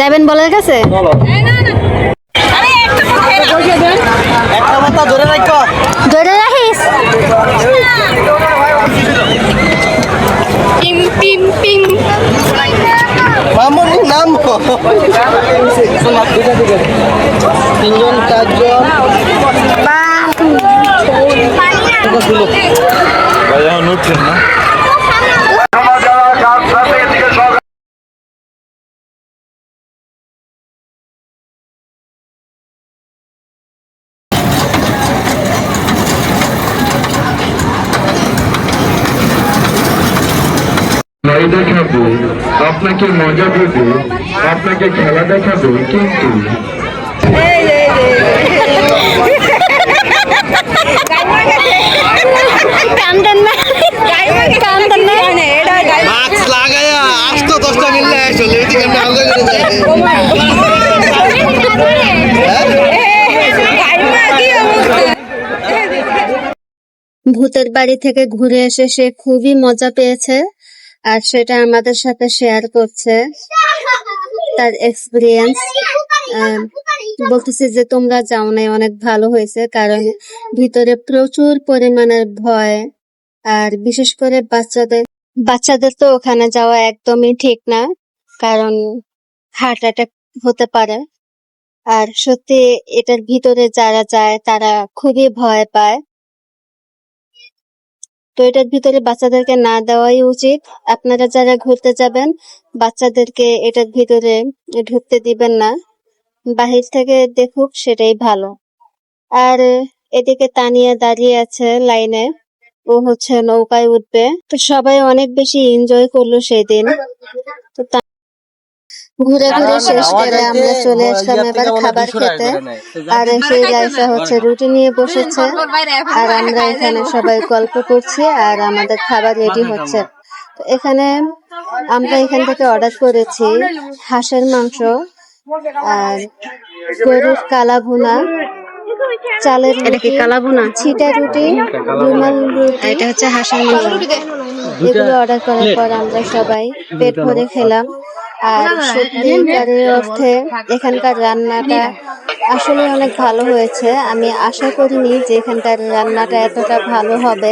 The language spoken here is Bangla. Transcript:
যাবেন বলার কাছে? ধরে রাখিস। মামুনি নাম তিনজন চারজন উঠছেন না। গাড়ি দেখাবো, আপনাকে মজা দেবো, আপনাকে খেলা দেখাবো, কিন্তু কান্দন না, কান্দন না। মাস্ক লাগায়া 8-10টা মিললে আসলে এদিকে আমি আলাদা করে যাই। ভূতের বাড়ি থেকে ঘুরে এসে সে খুবই মজা পেয়েছে, আর সেটা আমাদের সাথে শেয়ার করছে তার এক্সপিরিয়েন্স। বলতেছি যে তোমরা যাও নাই, অনেক ভালো হয়েছে, কারণ ভিতরে প্রচুর পরিমাণের ভয়, আর বিশেষ করে বাচ্চাদের তো ওখানে যাওয়া একদমই ঠিক না, কারণ হার্ট অ্যাটাক হতে পারে। আর সত্যি এটার ভিতরে যারা যায় তারা খুবই ভয় পায়, তো এটার ভিতরে বাচ্চাদেরকে না দেওয়াই উচিত। আপনারা যারা ঘুরতে যাবেন বাচ্চাদেরকে এটার ভিতরে ঢুকতে দিবেন না, বাহির থেকে দেখুক সেটাই ভালো। আর এদিকে তানিয়া দাঁড়িয়ে আছে লাইনে, ও হচ্ছে নৌকায় উঠবে। তো সবাই অনেক বেশি এনজয় করলো সেদিন। তো ঘুরে ঘুরে শেষ করে আমরা চলে আসলাম এবার খাবার খেতে। আর সেই রাইসা হচ্ছে রুটি নিয়ে বসেছে, আর আমরা এখানে সবাই গল্প করছি, আর আমাদের খাবার রেডি হচ্ছে। তো এখানে আমরা এখান থেকে অর্ডার করেছি হাঁসের মাংস, আর গরুর কালা ভুনা, চালের রুটি, ছিটা রুটি, রুমাল রুটি, এটা হচ্ছে হাঁসের মাংস। এগুলো অর্ডার করার পর আমরা সবাই পেট ভরে খেলাম। আর সত্যিকারের অর্থে এখানকার রান্নাটা আসলে অনেক ভালো হয়েছে। আমি আশা করিনি যে এখানকার রান্নাটা এতটা ভালো হবে।